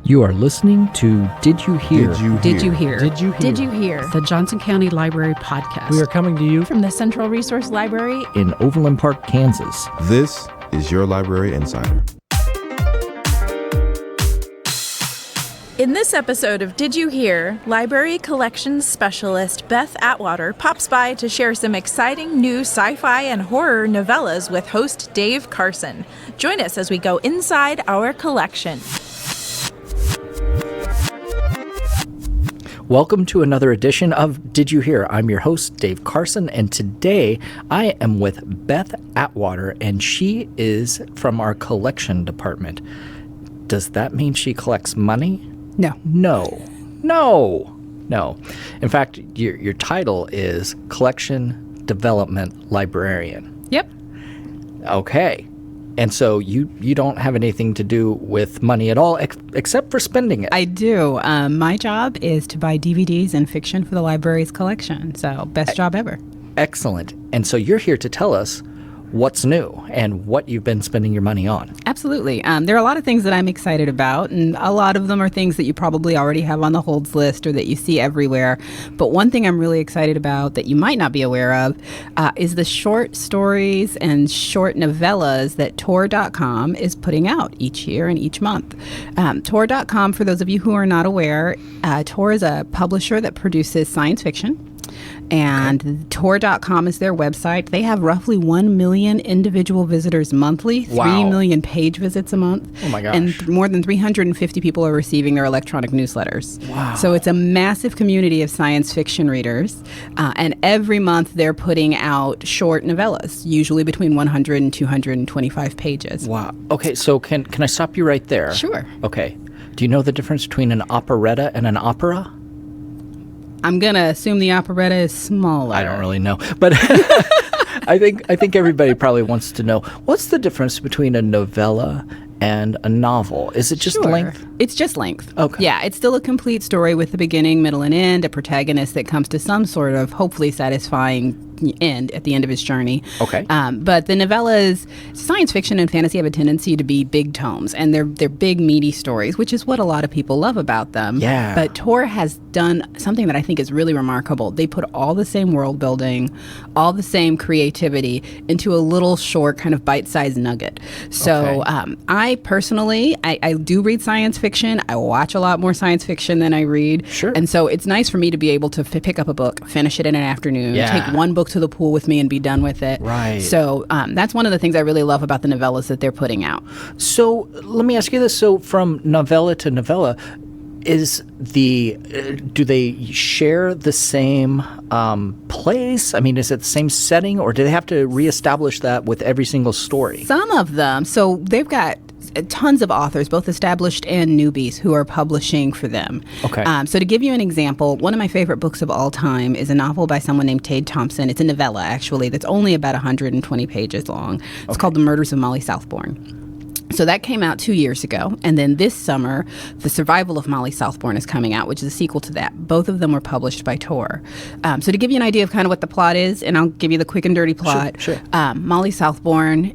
You are listening to Did You Hear? Did you hear? The Johnson County Library Podcast. We are coming to you from the Central Resource Library in Overland Park, Kansas. This is your Library Insider. In this episode of Did You Hear, Library Collections Specialist Beth Atwater pops by to share some exciting new sci-fi and horror novellas with host Dave Carson. Join us as we go inside our collection. Welcome to another edition of Did You Hear? I'm your host, Dave Carson, and today I am with Beth Atwater, and she is from our collection department. Does that mean she collects money? No. In fact, your title is Collection Development Librarian. Yep. Okay. And so you don't have anything to do with money at all except for spending it. I do. My job is to buy DVDs and fiction for the library's collection. So best job ever. Excellent. And so you're here to tell us what's new and what you've been spending your money on. Absolutely. There are a lot of things that I'm excited about, and a lot of them are things that you probably already have on the holds list or that you see everywhere. But one thing I'm really excited about that you might not be aware of is the short stories and short novellas that Tor.com is putting out each year and each month. Tor.com, for those of you who are not aware, Tor is a publisher that produces science fiction. And Tor.com is their website. They have roughly 1 million individual visitors monthly, 3 million page visits a month. Oh my gosh. And more than 350 people are receiving their electronic newsletters. Wow. So it's a massive community of science fiction readers. And every month they're putting out short novellas, usually between 100 and 225 pages. Wow. Okay, so can I stop you right there? Sure. Okay. Do you know the difference between an operetta and an opera? I'm going to assume the operetta is smaller. I don't really know, but I think everybody probably wants to know, what's the difference between a novella and a novel? Is it just length? It's just length. Okay. Yeah, it's still a complete story with a beginning, middle, and end, a protagonist that comes to some sort of hopefully satisfying end at the end of his journey. Okay. But the novellas, science fiction and fantasy have a tendency to be big tomes, and they're big, meaty stories, which is what a lot of people love about them. Yeah. But Tor has done something that I think is really remarkable. They put all the same world building, all the same creativity into a little short kind of bite-sized nugget. So I personally, I do read science fiction. I watch a lot more science fiction than I read. Sure. And so it's nice for me to be able to pick up a book, finish it in an afternoon, take one book to the pool with me and be done with it. Right. So that's one of the things I really love about the novellas that they're putting out. So let me ask you this. So from novella to novella, do they share the same place? I mean, is it the same setting, or do they have to reestablish that with every single story? Some of them. So they've got tons of authors, both established and newbies, who are publishing for them. Okay. So to give you an example, one of my favorite books of all time is a novel by someone named Tade Thompson. It's a novella, actually, that's only about 120 pages long. It's called The Murders of Molly Southbourne. So that came out 2 years ago. And then this summer, The Survival of Molly Southbourne is coming out, which is a sequel to that. Both of them were published by Tor. So to give you an idea of kind of what the plot is, and I'll give you the quick and dirty plot. Sure. Molly Southbourne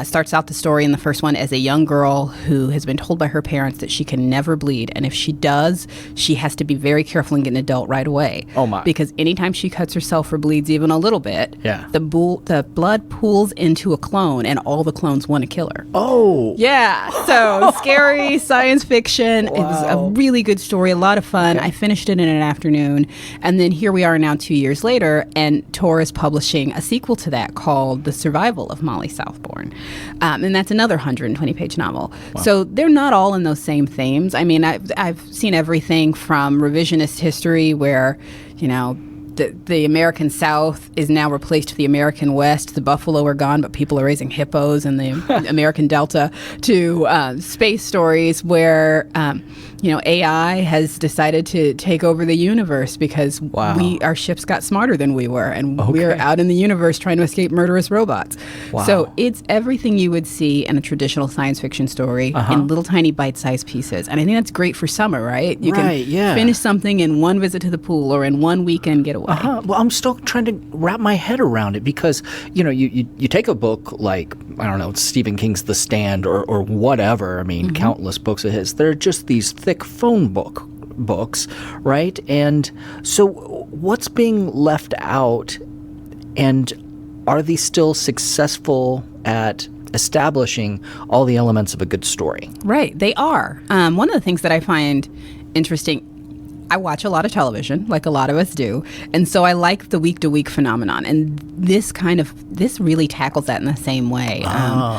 starts out the story in the first one as a young girl who has been told by her parents that she can never bleed. And if she does, she has to be very careful and get an adult right away. Oh, my. Because anytime she cuts herself or bleeds even a little bit, the blood pools into a clone, and all the clones want to kill her. Oh. Yeah. So scary science fiction. Wow. It was a really good story, a lot of fun. I finished it in an afternoon. And then here we are now 2 years later, and Tor is publishing a sequel to that called The Survival of Molly Southbourne. And that's another 120-page novel. Wow. So they're not all in those same themes. I mean, I've seen everything from revisionist history where, the American South is now replaced with the American West. The buffalo are gone, but people are raising hippos in the American Delta, to space stories where, AI has decided to take over the universe because our ships got smarter than we were, and we're out in the universe trying to escape murderous robots. Wow. So it's everything you would see in a traditional science fiction story in little tiny bite-sized pieces. And I think that's great for summer, right? You can finish something in one visit to the pool or in one weekend getaway. way. Well, I'm still trying to wrap my head around it because, you take a book like, I don't know, Stephen King's The Stand or whatever. I mean, countless books of his. They're just these thick phone books, right? And so what's being left out, and are these still successful at establishing all the elements of a good story? Right, they are. One of the things that I find interesting, I watch a lot of television, like a lot of us do, and so I like the week-to-week phenomenon, and this really tackles that in the same way.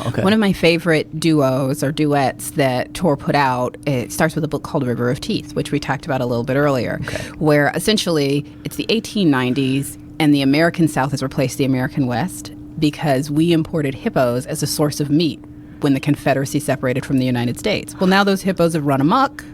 Okay. One of my favorite duos or duets that Tor put out, it starts with a book called River of Teeth, which we talked about a little bit earlier, where essentially it's the 1890s, and the American South has replaced the American West because we imported hippos as a source of meat when the Confederacy separated from the United States. Well, now those hippos have run amok,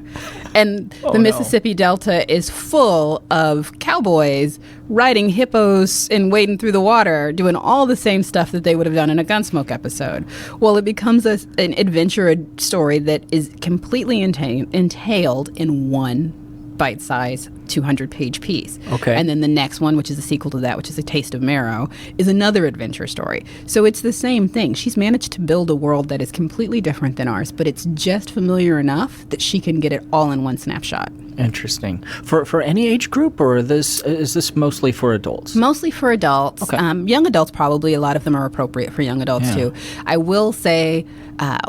and the Mississippi Delta is full of cowboys riding hippos and wading through the water, doing all the same stuff that they would have done in a Gunsmoke episode. Well, it becomes an adventure story that is completely entailed in one bite-sized 200-page piece. Okay. And then the next one, which is a sequel to that, which is A Taste of Marrow, is another adventure story. So it's the same thing. She's managed to build a world that is completely different than ours, but it's just familiar enough that she can get it all in one snapshot. Interesting. For any age group, or is this mostly for adults? Mostly for adults. Okay. Young adults, probably. A lot of them are appropriate for young adults, too. I will say,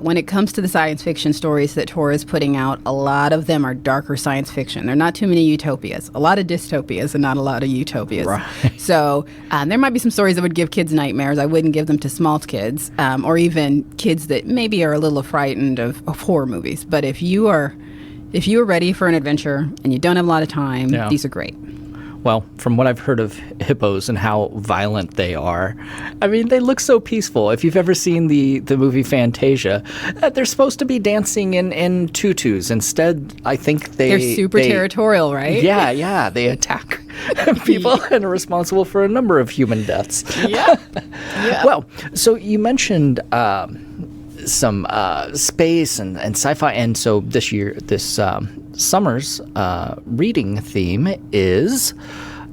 when it comes to the science fiction stories that Tor is putting out, a lot of them are darker science fiction. There are not too many utopias. A lot of dystopias and not a lot of utopias. Right. So there might be some stories that would give kids nightmares. I wouldn't give them to small kids, or even kids that maybe are a little frightened of horror movies. But if you are ready for an adventure and you don't have a lot of time, these are great. Well, from what I've heard of hippos and how violent they are, I mean, they look so peaceful. If you've ever seen the movie Fantasia, they're supposed to be dancing in tutus. Instead, I think they're super territorial, right? Yeah, they attack people and are responsible for a number of human deaths. Yeah. Well, so you mentioned some space and sci-fi, and so this summer's reading theme is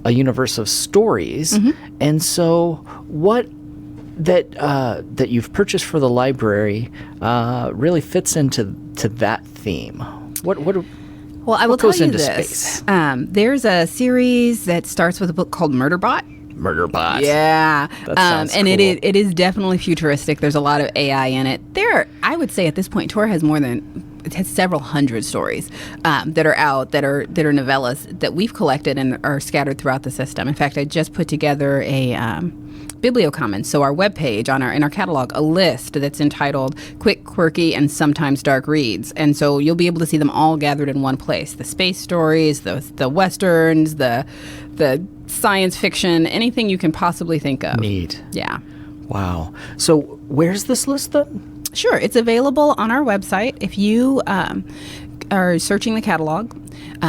a universe of stories. And so what that you've purchased for the library really fits into that theme. Well, I will tell goes you into this. space? There's a series that starts with a book called Murderbot. Murderbot. Yeah. That sounds and cool. it is definitely futuristic. There's a lot of AI in it. I would say at this point, Tor has it has several hundred stories that are out, that are novellas that we've collected and are scattered throughout the system. In fact, I just put together a Bibliocommons, so our webpage in our catalog, a list that's entitled Quick, Quirky, and Sometimes Dark Reads. And so you'll be able to see them all gathered in one place. The space stories, the westerns, the science fiction, anything you can possibly think of. Neat. Yeah. Wow. So where's this list then? Sure. It's available on our website. If you are searching the catalog,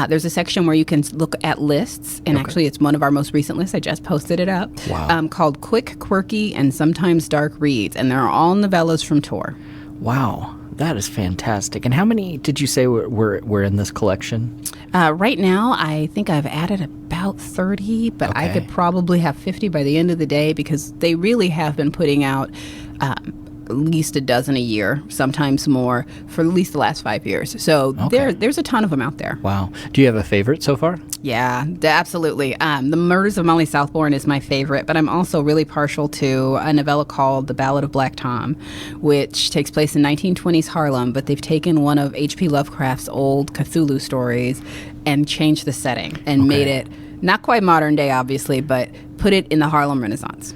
there's a section where you can look at lists, and actually it's one of our most recent lists. I just posted it up. Wow. Called Quick, Quirky, and Sometimes Dark Reads, and they're all novellas from Tor. Wow. That is fantastic. And how many did you say were in this collection? Right now, I think I've added about 30, but I could probably have 50 by the end of the day, because they really have been putting out at least a dozen a year, sometimes more, for at least the last 5 years. So there's a ton of them out there. Wow. Do you have a favorite so far? Yeah, absolutely. The Murders of Molly Southbourne is my favorite, but I'm also really partial to a novella called The Ballad of Black Tom, which takes place in 1920s Harlem, but they've taken one of H.P. Lovecraft's old Cthulhu stories and changed the setting and made it not quite modern day, obviously, but put it in the Harlem Renaissance.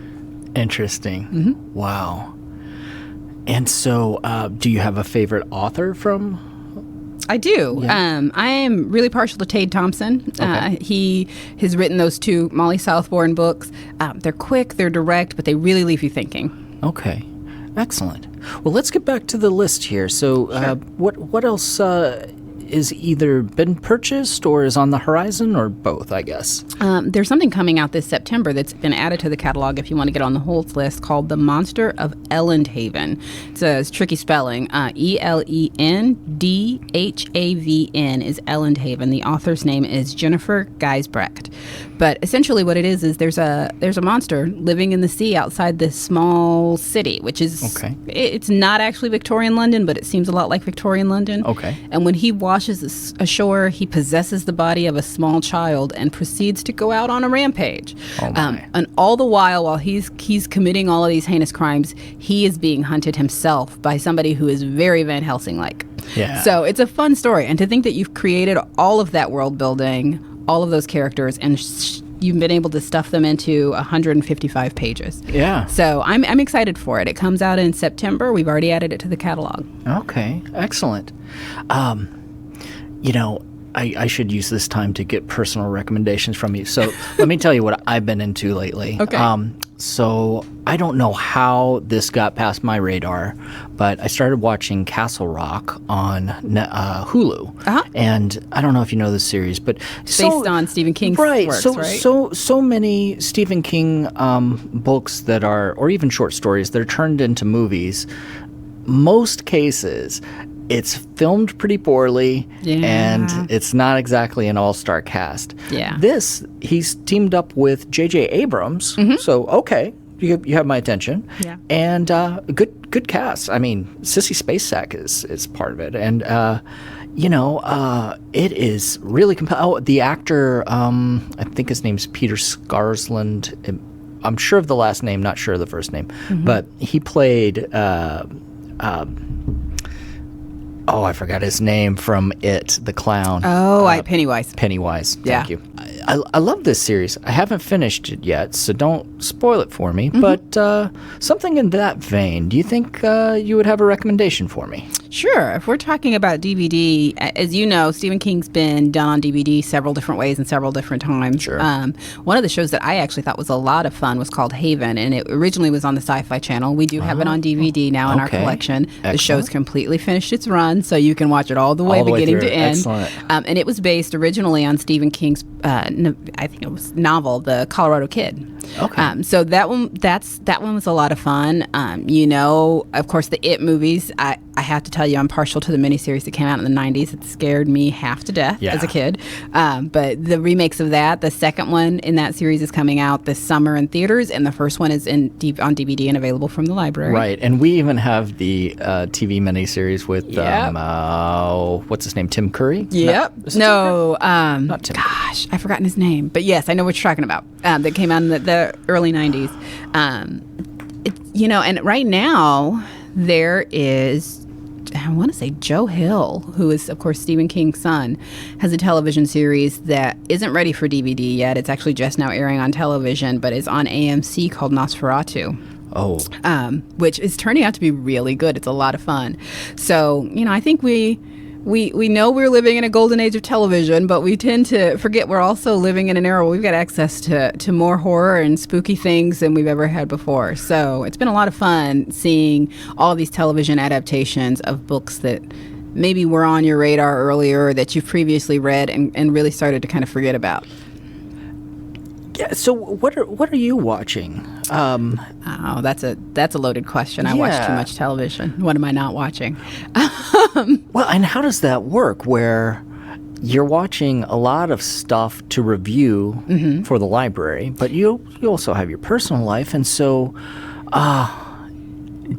Interesting. Wow. And so, do you have a favorite author from? I do. Yeah. I am really partial to Tade Thompson. He has written those two Molly Southbourne books. They're quick, they're direct, but they really leave you thinking. Okay. Excellent. Well, let's get back to the list here. So, what else is either been purchased or is on the horizon, or both, I guess? There's something coming out this September that's been added to the catalog if you want to get on the holds list, called The Monster of Elendhaven. It's a tricky spelling. Elendhaven is Elendhaven. The author's name is Jennifer Geisbrecht. But essentially what it is there's a monster living in the sea outside this small city, which is, it's not actually Victorian London, but it seems a lot like Victorian London. Okay. And when he washes ashore, he possesses the body of a small child and proceeds to go out on a rampage. Oh my. And all the while he's committing all of these heinous crimes, he is being hunted himself by somebody who is very Van Helsing-like. Yeah. So it's a fun story. And to think that you've created all of that world building, all of those characters, and you've been able to stuff them into 155 pages. Yeah. So I'm excited for it. It comes out in September. We've already added it to the catalog. Okay, excellent. I should use this time to get personal recommendations from you. So let me tell you what I've been into lately. Okay. So I don't know how this got past my radar, but I started watching Castle Rock on Hulu. Uh-huh. And I don't know if you know this series, but Based on Stephen King's works, right? So many Stephen King books that are, or even short stories, that are turned into movies. Most cases, it's filmed pretty poorly, and it's not exactly an all-star cast. Yeah. This, he's teamed up with J.J. Abrams, so okay, you have my attention. Yeah. And good cast. I mean, Sissy Spacek is part of it, and it is really compelling. Oh, the actor, I think his name's Peter Skarsland. I'm sure of the last name, not sure of the first name, but he played. I forgot his name from It, the clown. Pennywise. Pennywise. Yeah. Thank you. I love this series. I haven't finished it yet, so don't spoil it for me. But something in that vein, do you think you would have a recommendation for me? Sure. If we're talking about DVD, as you know, Stephen King's been done on DVD several different ways and several different times. Sure. One of the shows that I actually thought was a lot of fun was called Haven, and it originally was on the Sci-Fi Channel. We do have it on DVD now in our collection. The show's completely finished its run, so you can watch it all the way beginning to end. Excellent. And it was based originally on Stephen King's, I think it was novel, The Colorado Kid. Okay. So that one was a lot of fun. Of course, the It movies. I have to tell you, I'm partial to the miniseries that came out in the 90s. It scared me half to death as a kid. But the remakes of that, the second one in that series is coming out this summer in theaters, and the first one is on DVD and available from the library. Right, and we even have the TV miniseries with what's his name, Tim Curry? Yep. Not Tim. Gosh, I've forgotten his name, but yes, I know what you're talking about. That came out in the early 90s. And right now there is, I want to say Joe Hill, who is, of course, Stephen King's son, has a television series that isn't ready for DVD yet. It's actually just now airing on television, but is on AMC called Nosferatu. Oh. Which is turning out to be really good. It's a lot of fun. So, I think we know we're living in a golden age of television, but we tend to forget we're also living in an era where we've got access to more horror and spooky things than we've ever had before. So it's been a lot of fun seeing all these television adaptations of books that maybe were on your radar earlier, or that you've previously read and really started to kind of forget about. Yeah. So what are you watching? That's a loaded question. I watch too much television. What am I not watching? Well, and how does that work where you're watching a lot of stuff to review for the library, but you also have your personal life, and so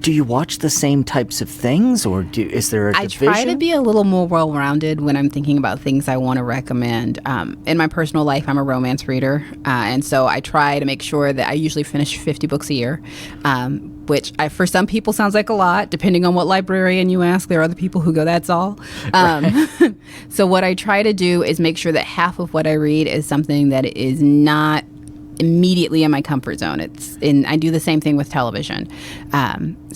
do you watch the same types of things, or is there a division? I try to be a little more well-rounded when I'm thinking about things I want to recommend. In my personal life, I'm a romance reader, and so I try to make sure that I usually finish 50 books a year, which for some people sounds like a lot. Depending on what librarian you ask, there are other people who go, that's all. So what I try to do is make sure that half of what I read is something that is not immediately in my comfort zone. I do the same thing with television.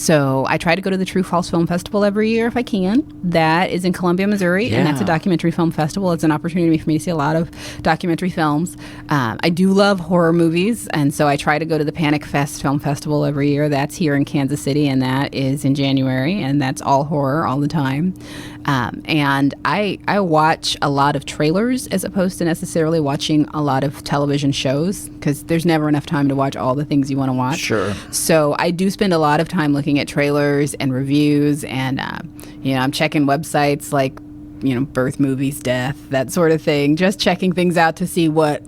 So I try to go to the True False Film Festival every year if I can. That is in Columbia, Missouri, and that's a documentary film festival. It's an opportunity for me to see a lot of documentary films. I do love horror movies, and so I try to go to the Panic Fest Film Festival every year. That's here in Kansas City, and that is in January, and that's all horror all the time. And I watch a lot of trailers as opposed to necessarily watching a lot of television shows, because there's never enough time to watch all the things you want to watch. Sure. So I do spend a lot of time looking at trailers and reviews, and I'm checking websites like Birth, Movies, Death, that sort of thing, just checking things out to see what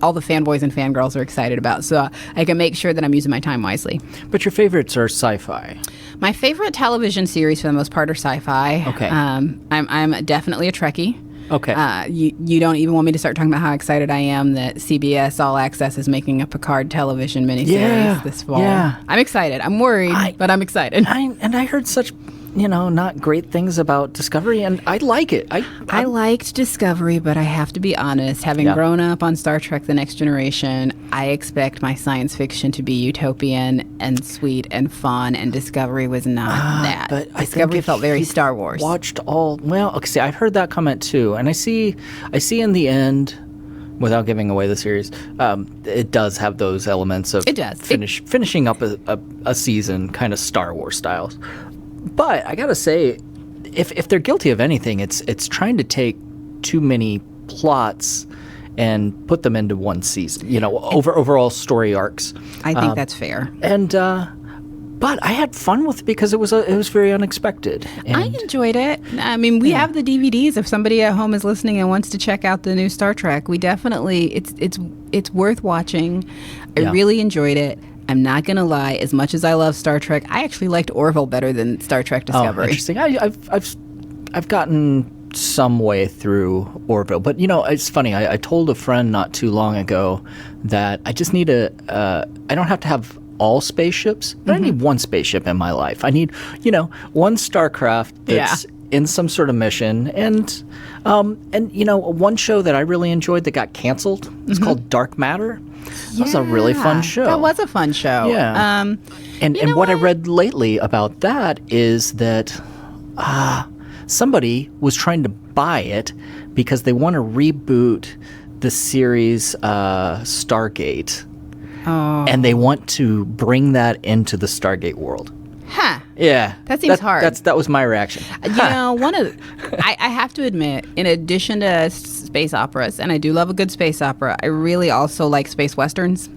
all the fanboys and fangirls are excited about, so I can make sure that I'm using my time wisely. But your favorites are sci-fi. My favorite television series, for the most part, are sci-fi. Okay. I'm definitely a Trekkie. Okay. You don't even want me to start talking about how excited I am that CBS All Access is making a Picard television miniseries this fall. Yeah. I'm excited. I'm worried, but I'm excited. I heard such not great things about Discovery, and I like it. I liked Discovery, but I have to be honest, having grown up on Star Trek The Next Generation, I expect my science fiction to be utopian and sweet and fun, and Discovery was not that. But Discovery felt very Star Wars. Watched all okay. See, I've heard that comment too, and I see in the end, without giving away the series, it does have those elements of finishing up a season, kind of Star Wars styles. But I gotta say, if they're guilty of anything, it's trying to take too many plots and put them into one season. Overall story arcs. I think that's fair. And but I had fun with it because it was very unexpected. And I enjoyed it. I mean, we have the DVDs. If somebody at home is listening and wants to check out the new Star Trek, we definitely it's worth watching. I really enjoyed it. I'm not going to lie, as much as I love Star Trek, I actually liked Orville better than Star Trek Discovery. Oh, interesting. I've gotten some way through Orville, but it's funny. I told a friend not too long ago that I just need I don't have to have all spaceships, but I need one spaceship in my life. I need, one starcraft that's in some sort of mission, and one show that I really enjoyed that got canceled. It's called Dark Matter. That was a really fun show. That was a fun show. Yeah. And what I read lately about that is that somebody was trying to buy it because they want to reboot the series Stargate. Oh. And they want to bring that into the Stargate world. Huh. Yeah. That seems hard. That was my reaction. I have to admit, in addition to space operas, and I do love a good space opera, I really also like space westerns.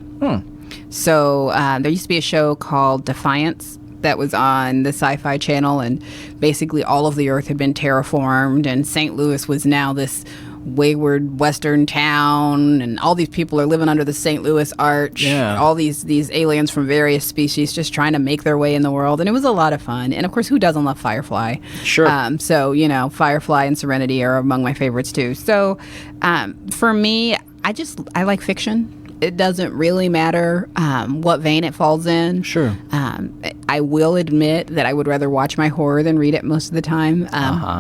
So there used to be a show called Defiance that was on the Sci-Fi Channel, and basically all of the Earth had been terraformed, and St. Louis was now this wayward western town, and all these people are living under the St. Louis Arch. Yeah. All these aliens from various species just trying to make their way in the world, and it was a lot of fun. And of course, who doesn't love Firefly? Sure. So Firefly and Serenity are among my favorites too. So for me, I like fiction. It doesn't really matter what vein it falls in. Sure. I will admit that I would rather watch my horror than read it most of the time.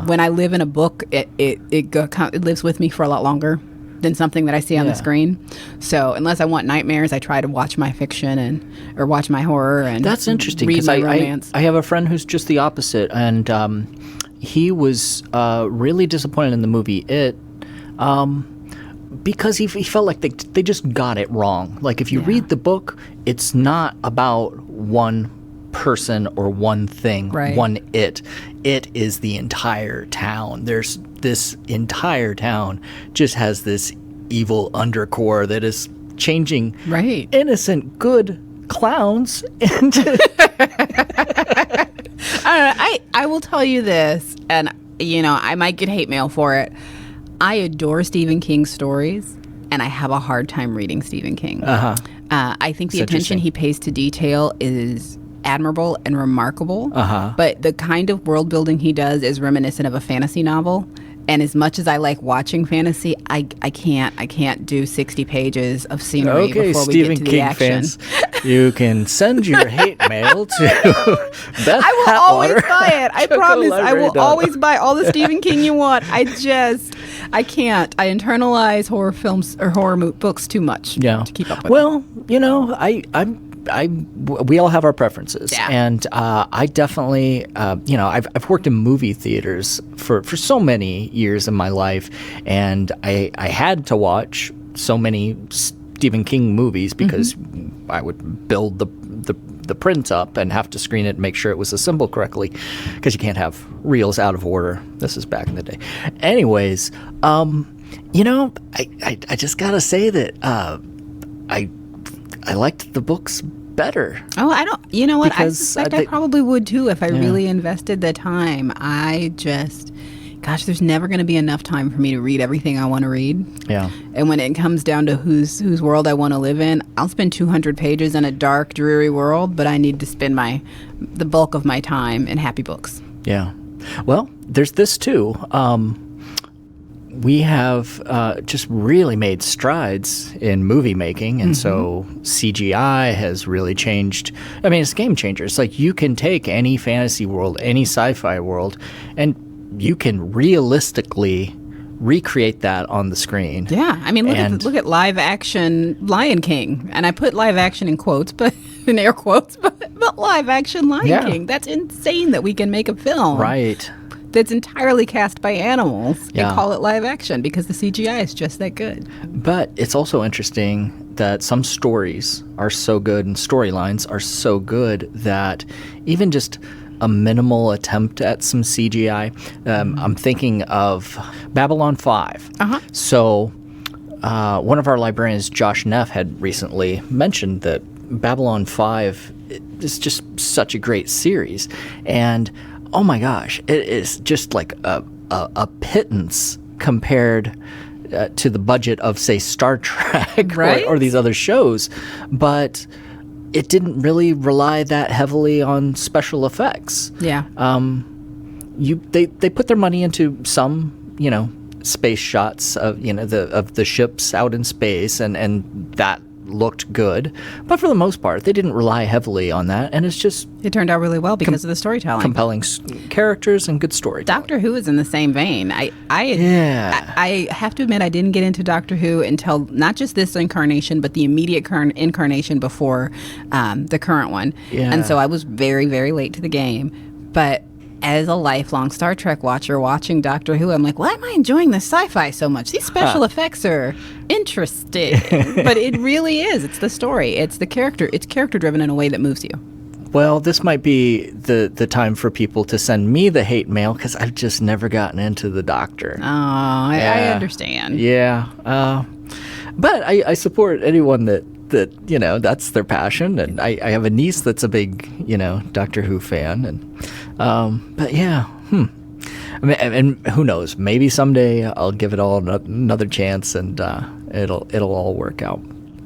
When I live in a book, it lives with me for a lot longer than something that I see on the screen. So unless I want nightmares, I try to watch my fiction or watch my horror and that's interesting read my romance. I have a friend who's just the opposite, and he was really disappointed in the movie It. Because he felt like they just got it wrong. Like, if you read the book, it's not about one person or one thing, one it. It is the entire town. There's this entire town just has this evil undercore that is changing innocent, good clowns into... I will tell you this, and I might get hate mail for it. I adore Stephen King's stories, and I have a hard time reading Stephen King. I think the attention he pays to detail is admirable and remarkable, but the kind of world building he does is reminiscent of a fantasy novel. And as much as I like watching fantasy, I can't do 60 pages of scenery before Stephen we get to King the action. Fans, you can send your hate mail to Beth I will always Atwater. buy it. I promise. I will always buy all the Stephen King you want. I can't. I internalize horror films or horror books too much to keep up with. Well, we all have our preferences, Yeah. and I definitely, I've worked in movie theaters for so many years in my life, and I had to watch so many Stephen King movies because I would build the print up and have to screen it and make sure it was assembled correctly, because you can't have reels out of order. This is back in the day. Anyways, I just gotta say that I liked the books better. Oh, I don't. You know what? I Because, suspect I probably would too if I really invested the time. Gosh, there's never going to be enough time for me to read everything I want to read. Yeah. And when it comes down to whose world I want to live in, I'll spend 200 pages in a dark, dreary world, but I need to spend the bulk of my time in happy books. Yeah. Well, there's this too. We have just really made strides in movie making, and so CGI has really changed. I mean, it's a game changer. It's like you can take any fantasy world, any sci-fi world, and you can realistically recreate that on the screen. Yeah, I mean, look at live action Lion King, and I put live action in quotes, but in air quotes, but live action Lion King. That's insane that we can make a film that's entirely cast by animals and call it live action because the CGI is just that good. But it's also interesting that some stories are so good and storylines are so good that even just a minimal attempt at some CGI. I'm thinking of Babylon 5. So one of our librarians, Josh Neff, had recently mentioned that Babylon 5 is just such a great series. And oh my gosh, it is just like a pittance compared to the budget of, say, Star Trek or these other shows. But it didn't really rely that heavily on special effects. Yeah. They put their money into some, space shots of the ships out in space, and that looked good. But for the most part, they didn't rely heavily on that, and it turned out really well because of the storytelling. Compelling characters and good storytelling. Doctor Who is in the same vein. I have to admit I didn't get into Doctor Who until not just this incarnation, but the immediate incarnation before the current one. Yeah. And so I was very, very late to the game. But as a lifelong Star Trek watcher watching Doctor Who, I'm like, why am I enjoying this sci-fi so much? These special effects are interesting. But it really is. It's the story. It's the character. It's character-driven in a way that moves you. Well, this might be the time for people to send me the hate mail because I've just never gotten into the Doctor. Oh, I understand. Yeah. But I support anyone that that's their passion, and I have a niece that's a big Doctor Who fan, and but yeah, I mean, and who knows, maybe someday I'll give it all another chance, and it'll all work out.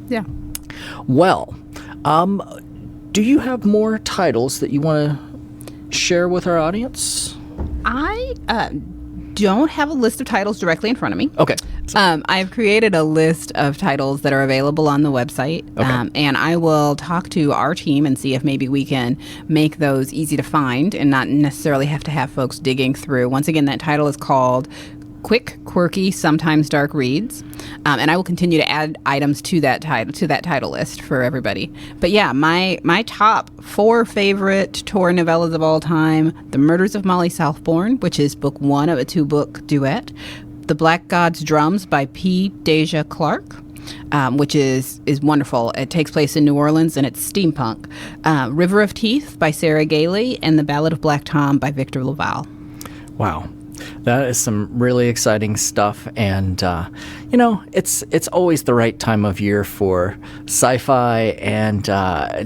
Yeah. Well, do you have more titles that you want to share with our audience? I don't have a list of titles directly in front of me. Okay. I've created a list of titles that are available on the website, and I will talk to our team and see if maybe we can make those easy to find and not necessarily have to have folks digging through. Once again, that title is called Quick, Quirky, Sometimes Dark Reads, and I will continue to add items to that title list for everybody. But yeah, my top 4 favorite Tor novellas of all time: The Murders of Molly Southbourne, which is book 1 of a 2-book duet; The Black God's Drums by P. Deja Clark, which is wonderful. It takes place in New Orleans and it's steampunk; River of Teeth by Sarah Gailey; and The Ballad of Black Tom by Victor Laval. Wow. That is some really exciting stuff, and it's always the right time of year for sci-fi, and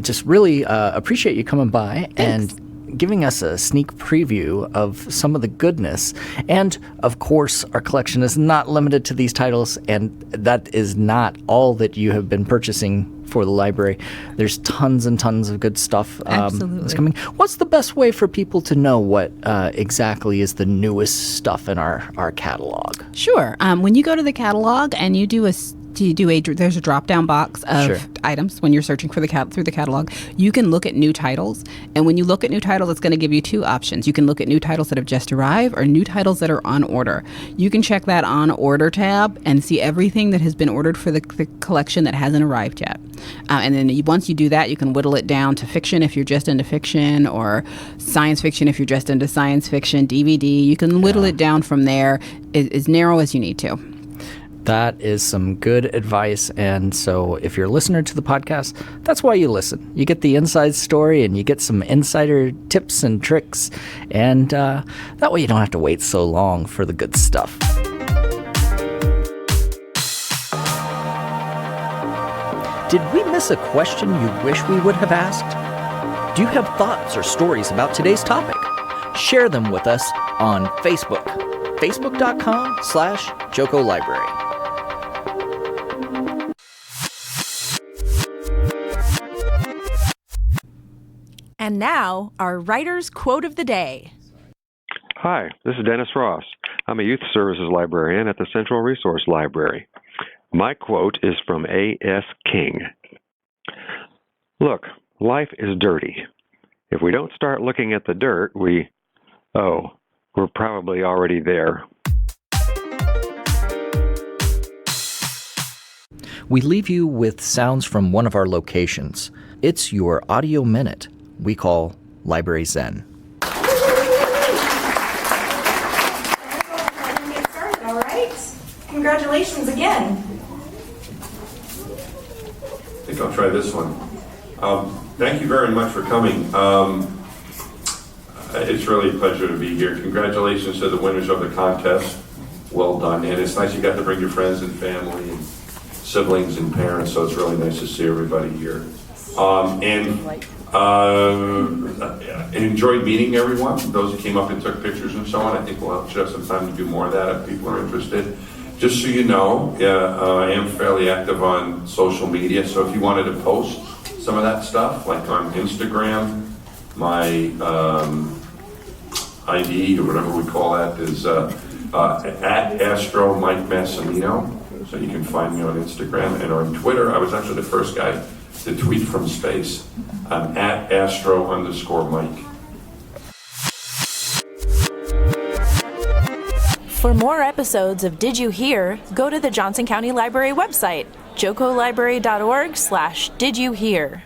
just really appreciate you coming by. Thanks. And giving us a sneak preview of some of the goodness. And of course, our collection is not limited to these titles, and that is not all that you have been purchasing for the library. There's tons and tons of good stuff that's coming. What's the best way for people to know what exactly is the newest stuff in our catalog? Sure. When you go to the catalog and you do there's a drop-down box of Sure. items when you're searching for through the catalog. You can look at new titles, and when you look at new titles, it's going to give you two options. You can look at new titles that have just arrived or new titles that are on order. You can check that on order tab and see everything that has been ordered for the collection that hasn't arrived yet. And then once you do that, you can whittle it down to fiction if you're just into fiction, or science fiction if you're just into science fiction, DVD. You can whittle it down from there as narrow as you need to. That is some good advice. And so if you're a listener to the podcast, that's why you listen. You get the inside story and you get some insider tips and tricks. And that way you don't have to wait so long for the good stuff. Did we miss a question you wish we would have asked? Do you have thoughts or stories about today's topic? Share them with us on Facebook. Facebook.com/Joko Library. And now, our writer's quote of the day. Hi, this is Dennis Ross. I'm a youth services librarian at the Central Resource Library. My quote is from A.S. King. Look, life is dirty. If we don't start looking at the dirt, we're probably already there. We leave you with sounds from one of our locations. It's your audio minute we call Library Zen. All right. Congratulations again. I think I'll try this one. Thank you very much for coming. It's really a pleasure to be here. Congratulations to the winners of the contest. Well done. And it's nice you got to bring your friends and family and siblings and parents, so it's really nice to see everybody here. Enjoyed meeting everyone, those who came up and took pictures and so on. I think we'll have some time to do more of that if people are interested. Just so you know, I am fairly active on social media, so if you wanted to post some of that stuff, like on Instagram, my ID, or whatever we call that, is at Astro Mike Massimino. So you can find me on Instagram, and on Twitter, I was actually the first guy to tweet from space. I'm at Astro_Mike. For more episodes of Did You Hear, go to the Johnson County Library website, jocolibrary.org/didyouhear.